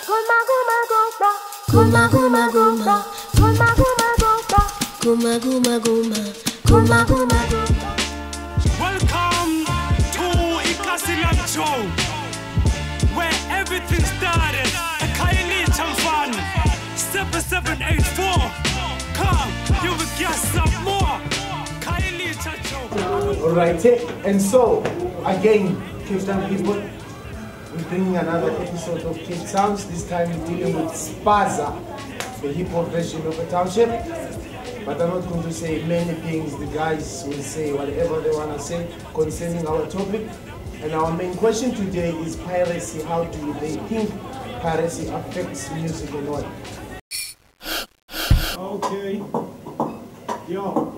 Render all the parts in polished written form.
to isiXhosa show, where everything started. A Kylie Chamfan 7784. Come, you will get some more. Kylie Chamfan. Alright, and so again, Cape Soundz people, we're bringing another episode of Cape Soundz. This time we're dealing with Spaza, the hip hop version of a township. But I'm not going to say many things. The guys will say whatever they want to say concerning our topic. And our main question today is piracy. How do they think piracy affects music and what? Okay. Yo.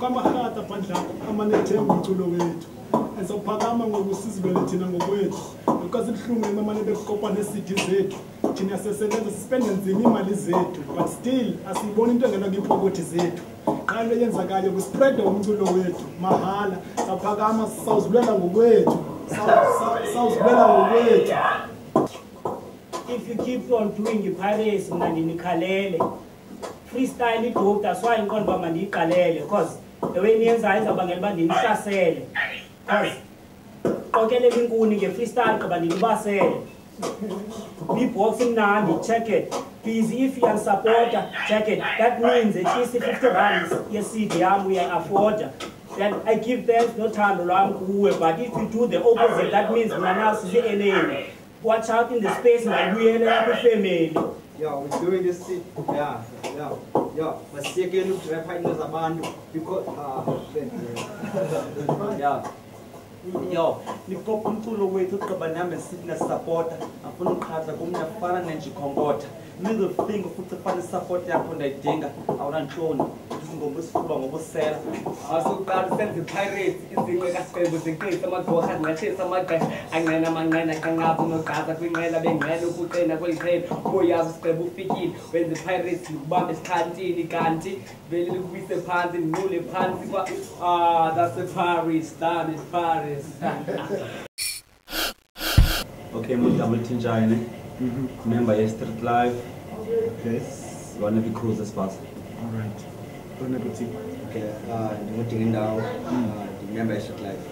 Kama hata pandla amanethemba umculo wethu. Ezophakama ngokusizibele thina ngokwethu. Because ibhlungu emamane bekopa neCD zethu. Thina sesebenza sispenda nzima imali zethu, but still asiboni into engena kwipokoti zethu. Xa into eyenzakayo kuspread umculo wethu mahala. Saphakama sawuzibulela ngokwethu. Sawuzibulela ngokwethu. If you keep on doing your piracy, mandinikalele. Freestyle it dope, that's why I'm going to mandinikalele. Because the way names are abangela bandinihlasele. Because kokele linkuni nge freestyle kabandinibasele. Beatboxing nandi, check it. Busy if you are a supporter, check it. That means at least 50 rands, yes, CD we are afford. Then I give thanks no time to but if you do the opposite, that means Manas is the enemy. Watch out in the space, my real family. Yo, we're doing this shit. Yeah. But see again, look, we're fighting as a band because, yeah. Yo, niko kumtulo wethu kabaname sitna supporter afuna ukhaza kumnyafana nenjikhongotha middle finger futhi fana support yakho ndayidinga awulanhloni ngombe sifuba ngobusela asuqala senze pirates izinqe kaSpezo zinqisa amagorha ngathesa amagazi angena manqena kangabi nogaza kwinqela bengqela ukuqena kweliqela koyazi siqeba ufikile wenze pirates ubambe isikhantini kanti vele likubise phansi ngule phansi kwa that's the Paris, that is Paris. Okay, I'm Tinjane, member of Street Life. Okay. One of the cruises pass. Alright. Okay, the member of Street Life.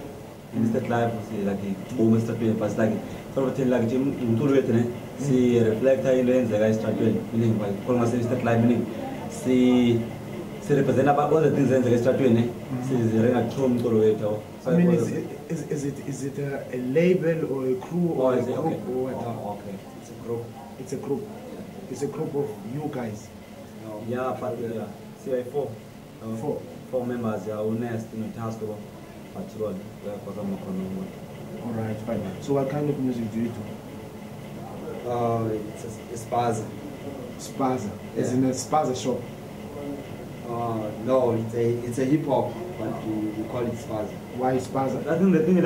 In Street Life, see like almost a paper, like sort of thing like Jim in two see reflect how lens the guys start doing, meaning by calling Street Life, meaning see represent about all the things that they start doing. See the true to I mean, is it a label or a crew or a group or what? Okay, it's a group. It's a group. It's a group of you guys. Yeah, but yeah, see, four members. Yeah, honest in the task of patrol. All right, fine. So, what kind of music do you do? It's Spaza. Spaza. Is in a Spaza shop. No, it's a hip hop, but we call it Spaza. Why Spaza? I think the thing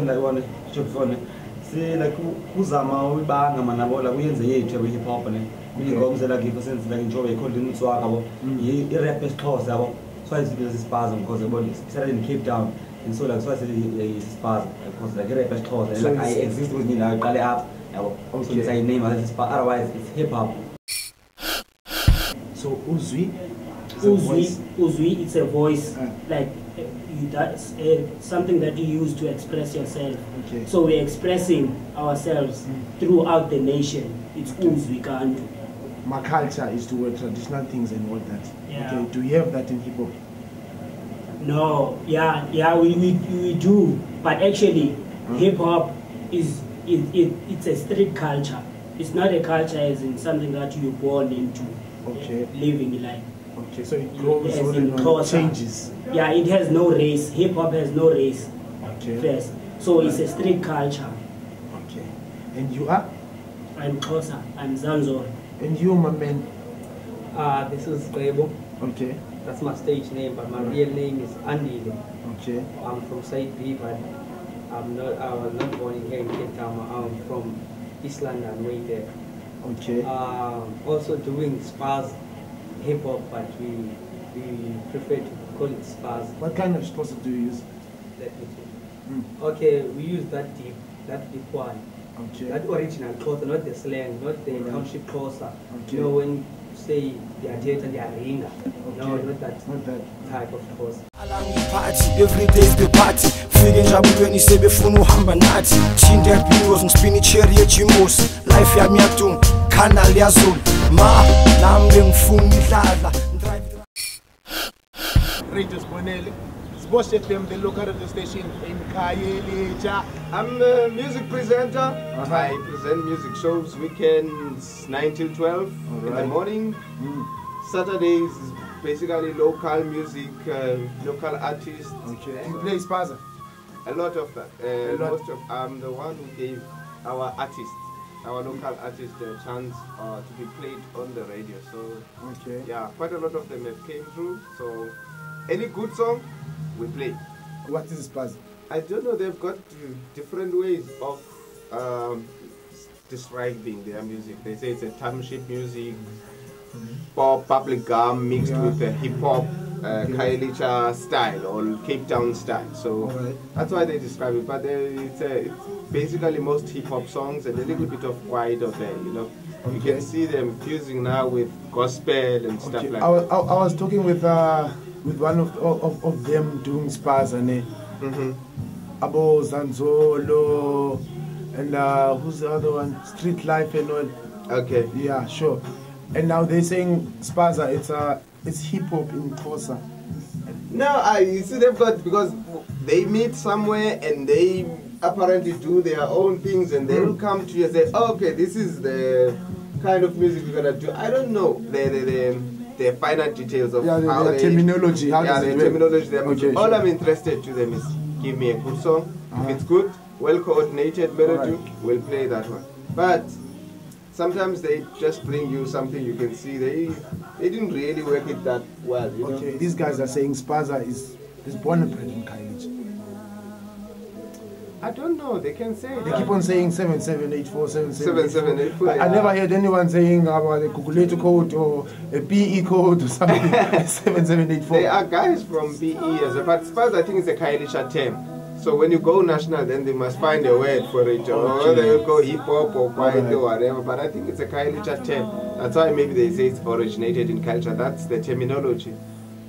like one shop phone. See like kuzama ubanga manabo la kuyenze yethu hip hop ne. Ngomze la give sense like enjoy called in Tswana bo. I rap isiXhosa yabo. So it's Spaza because it started in Cape Town. And so like so I said it's Spaza because like rap isiXhosa and like I exist with me now call it up. So it's a name otherwise it's hip hop. So Uzwi, it's a voice, like that's something that you use to express yourself. Okay. So we're expressing ourselves throughout the nation. It's Uzwi Kantu. My culture is to wear traditional things and all that. Yeah. Okay. Do you have that in hip hop? No, we do, but actually, hip hop it's a street culture. It's not a culture as in something that you're born into. Okay. Living like. Okay, so it grows Yes, on changes. Yeah, it has no race. Hip hop has no race. Okay. First, so it's a street culture. Okay. And you are? I'm Xhosa. I'm Zanzor. And you, my man? This is Bebo. Okay. That's my stage name, but my real name is Andy. Okay. I'm from Side B, but I was not born in here in Cape Town. I'm from East London, way there. Okay. Also doing Spaza hip hop, but we prefer to call it Spaza. What kind of explosive do you use? Let me see. Okay, we use that deep one. Okay. That original Xhosa, not the slang, not the township Xhosa. Okay. You know, when you say they are dead and they are ringa. No, not that type of Xhosa. Party, every day's the party. Fike njabulweni sebefuna uhamba nathi. Thinda bills ngispini cherry ejimos. Life yami yadung, canal yazul. Ma, nami ngifuna idlala. Radio Bonelli. Boss FM, the local radio station in Kayelija. I'm a music presenter. I present music shows weekends 9 till 12 in the morning. Saturdays is basically local music, local artists. Okay. You play Spaza? A lot of that. I'm the one who gave our artists, our local artists, the chance to be played on the radio. So yeah, quite a lot of them have came through. So any good song, we play. What is Spaza? I don't know, they've got different ways of describing their music. They say it's a township music, pop, bubblegum mixed with the hip-hop, Khayelitsha style or Cape Town style. So that's why they describe it. But it's basically most hip-hop songs and a little bit of quiet of there, you know. You can see them fusing now with gospel and stuff like that. I was talking with one of them doing Spaza, Abo Zanzolo, and who's the other one? Street Life and all. Okay. Yeah, sure. And now they're saying Spaza, it's hip hop in Xhosa. No, you see they've got, because they meet somewhere and they apparently do their own things and they will come to you and say, oh, okay, this is the kind of music we're gonna do. I don't know the finer details of how the terminology. How the terminology. Okay, all I'm interested to them is give me a good song. If it's good, well coordinated melody, we'll play that one. But sometimes they just bring you something you can see they didn't really work it that well. You know? These guys are saying Spaza is born and bred in Khayelitsha. I don't know, they can say They keep on saying 7784, 7784. I never heard anyone saying about a calculator code or a PE code or something. 7784. There are guys from BE as well, but Spaza I think it's a Khayelitsha term. So when you go national, then they must find a word for it, or they will go hip hop or quiet or whatever. But I think it's a Khayelitsha term. That's why maybe they say it's originated in culture. That's the terminology.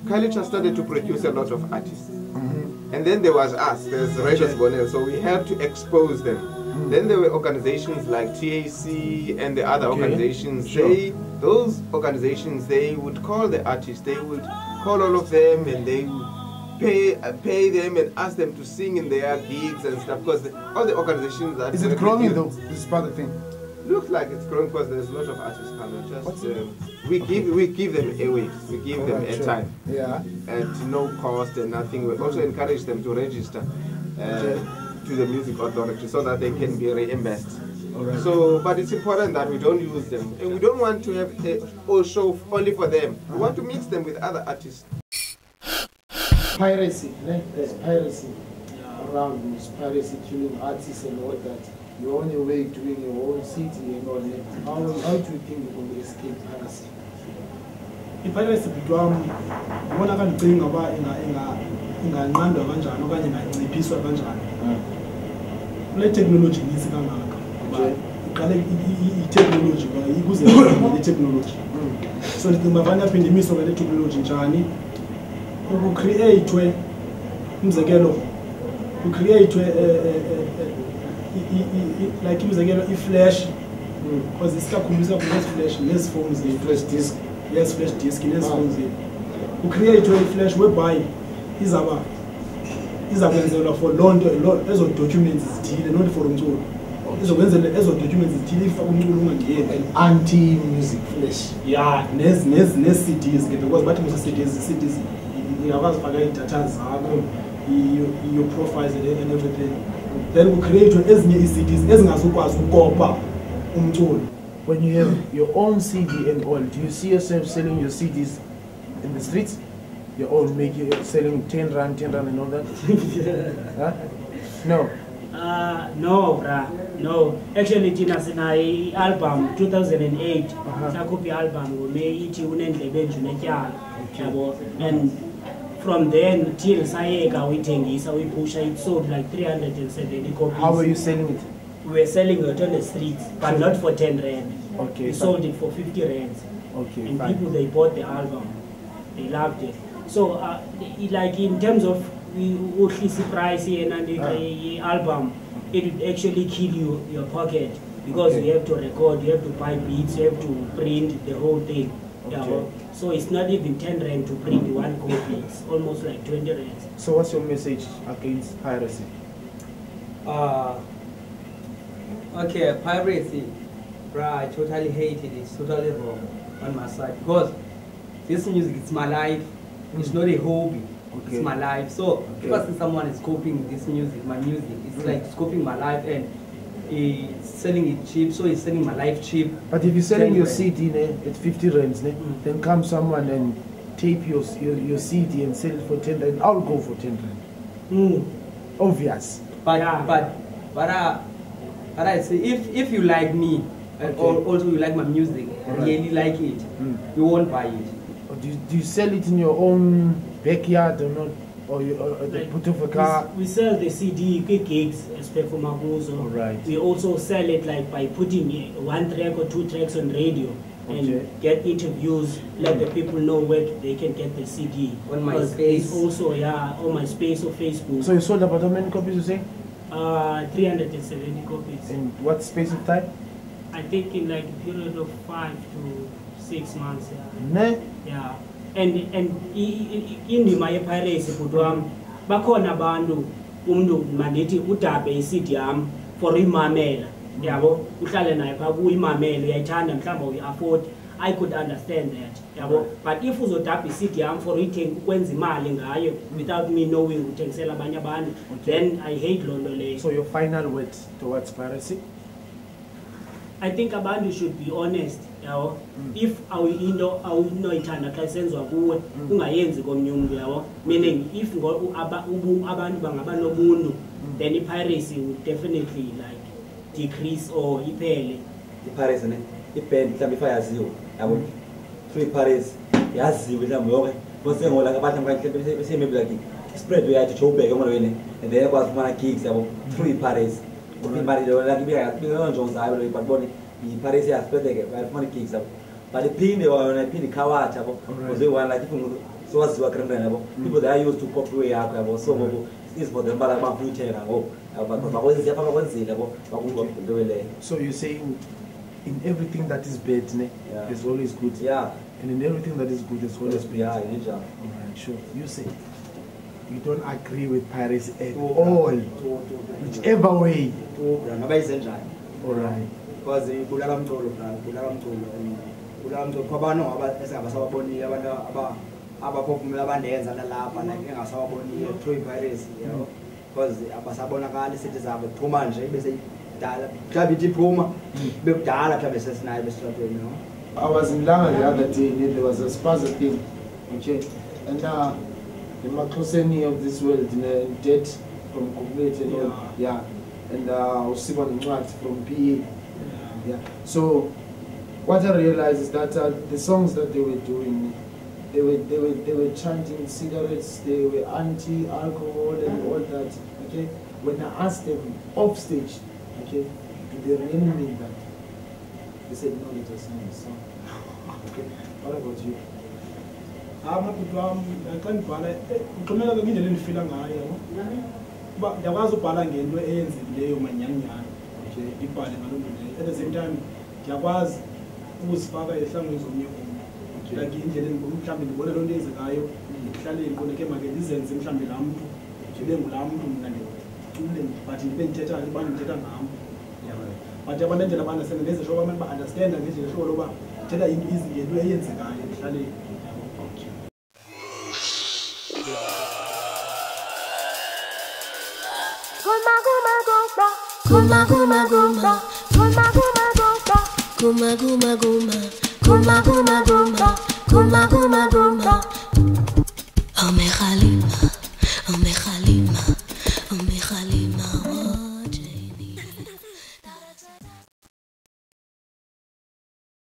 Khayelitsha started to produce a lot of artists. And then there was us, there's Radio Bonel, so we had to expose them. Then there were organizations like TAC and the other organizations. Those organizations, they would call the artists, they would call all of them and they would pay them and ask them to sing in their gigs and stuff. Because all the organizations that... Is it growing though? This is part of the thing. Looks like it's growing because there's a lot of artists coming. We give them airwaves, we give them airtime, at no cost and nothing. We also encourage them to register to the music authority so that they can be reimbursed. So, but it's important that we don't use them, and we don't want to have a whole show only for them. We want to mix them with other artists. Piracy, there's piracy around. There's piracy, killing artists and all that. You're on your way doing your own city and all that. How do you think you're going to escape piracy? I-piracy bidwami ngibona kandicinga uba inganqandwa kanjani okanye ingaciphiswa kanjani kule technology nisi kangaka iqale i-technology ikuze le technology so ndicinga uba fanele aphinde imiswe ngale technology njani ukucreatwe umzekelo kucreatwe like umzekelo i-flash because isikakhulumiswa kune-flash nezi-phones zethu disk. Yes, flash disk in phones. We create a flash whereby izakwenzelwa for lonto ezo documents zithile not for umculo. Izokwenzelwa ezo documents zithile ifaka umculo ungangeni anti music flash. Yeah, nes CDs because bathi musa CDs uyakwazi ufaka i-data zakho your profiles and everything. Then we create ezinye i-CDs ezingazukwazi ukopa umculo. When you have your own CD and all, do you see yourself selling your CDs in the streets? Your own, selling 10 rand and all that? Huh? No. No, brah. No. Actually, Tina Sinai album 2008. Sakupi album we made it unendlebe njunetyala. And from then till Sayeka we tengisa we push it sold like 370 copies. How were you selling it? we were selling it on the streets, but not for 10 rand. Okay. We sold it for 50 rand. Okay. And Fine. people, they bought the album. They loved it. So, like in terms of the price and the album, it would actually kill your pocket because you have to record, you have to buy beats, you have to print the whole thing. Okay. So it's not even 10 rand to print one copy. It's almost like 20 rand. So what's your message against piracy? Okay, piracy, bruh, I totally hate it. It's totally wrong on my side because this music, it's my life. It's not a hobby. Okay. It's my life. So if I see someone is copying this music, my music, it's like scoping my life and he's selling it cheap. So he's selling my life cheap. But if you're selling your 10 CD at 50 rands, then come someone and tape your CD and sell it for 10 rand. I'll go for 10 rand. Obvious. But I say if you like me, and also you like my music, really like it, you won't buy it. Or do you sell it in your own backyard or not? Or the put of a car? We sell the CD gigs as per for Maguzo. Right. We also sell it like by putting 1 track or 2 tracks on radio and get interviews, let the people know where they can get the CD. On my space. Also, on my space or Facebook. So you sold about how many copies, you say? 370 copies. In what space of time? I think in like a period of 5 to 6 months. Yeah. And indima ye-piracy bhuti wami bakhona abantu umuntu mandithi udabe i-CD yami for uyimamela yabo uhlale naye pha uyimamela uyayithanda mhlawumbe uyi-afford. I could understand that yabo, but if uzodabha i-CD yami for ukwenza imali ngayo without me knowing uthengisela abanye abantu, then I hate loo nto leyo. So your final words towards piracy? I think abantu should be honest. Yabo, if into awunoyithanda xa isenziwa kuwe ungayenzi komnye umuntu yabo, meaning if abantu bangaba nobuntu, then i-piracy would definitely like decrease or iphele. I-piracy i-band mhlawumbe ifayaziwe yabo through i-piracy yaziwe mhlawumbe yonke bosengola abantu mhlawumbe besemaybe like spread uyathi utsho ubheke emoyeni and then yakwazi ukufumana gigs yabo through i-piracy. Imali leyo like ibeka njongo zayo leyo but bone i-piracy yasipedeke bayafumana gigs yabo but iphinde yona iphinde ikhawatha yabo because one like if so waziwa grandana yabo people they are used to copy way yakho yabo so ngoku is for them bala bafuyithenga ngoku bakwenza yapha bakwenzile yabo bakunto leyo. So you're saying in everything that is bad, there's always good. Yeah. And in everything that is good, there's always bad. Yeah, in Alright, sure. You say you don't agree with piracy at all, whichever way. Alright. Because kulaka mculo kwabano esingabasababoniyo abantu abaphefumula abandenza nalapha like engasababoniyo through piracy, because abasabonakala isithi zabo phuma nje bese dala mhlawumbe ithi phuma bekudala mhlawumbe sesinayo besitratweni. I was in Langa the other day and there was a Spaza thing, okay, and the Makloseni of this world in debt from Coffeebeans and all, and Usiban Nwat from PA. Yeah. So what I realized is that the songs that they were doing, they were chanting cigarettes, they were anti-alcohol and all that. Okay. When I asked them off stage, okay, do they really mean that? They said no, it was not a song. Okay. What about you? Amabhuti wami xa ngibhala uxhomekeka kwindlela endifila ngayo yabo. Kuba ndiyakwazi ubhala ngento eyenzekileyo manyanyana nje ibhale ngaloo nto leyo. At the same time ndiyakwazi ukuzifaka ehlangweni zomnye umntu. Like indlela mhlawumbe ndibone loo nto eyenzekayo ekuhlaleni konke make ndizenze mhlawumbe laa mntu ndibe ngulaa mntu mna ndicule but ndibe ndithetha abantu ndithetha ngam. But abantu endlela abandasenza ndenze sure abantu ba-understanda ngendlela ehlobo loba ndithetha into eyenzekayo ekuhlaleni. Guma guma guma, guma guma guma, guma guma guma, guma guma guma.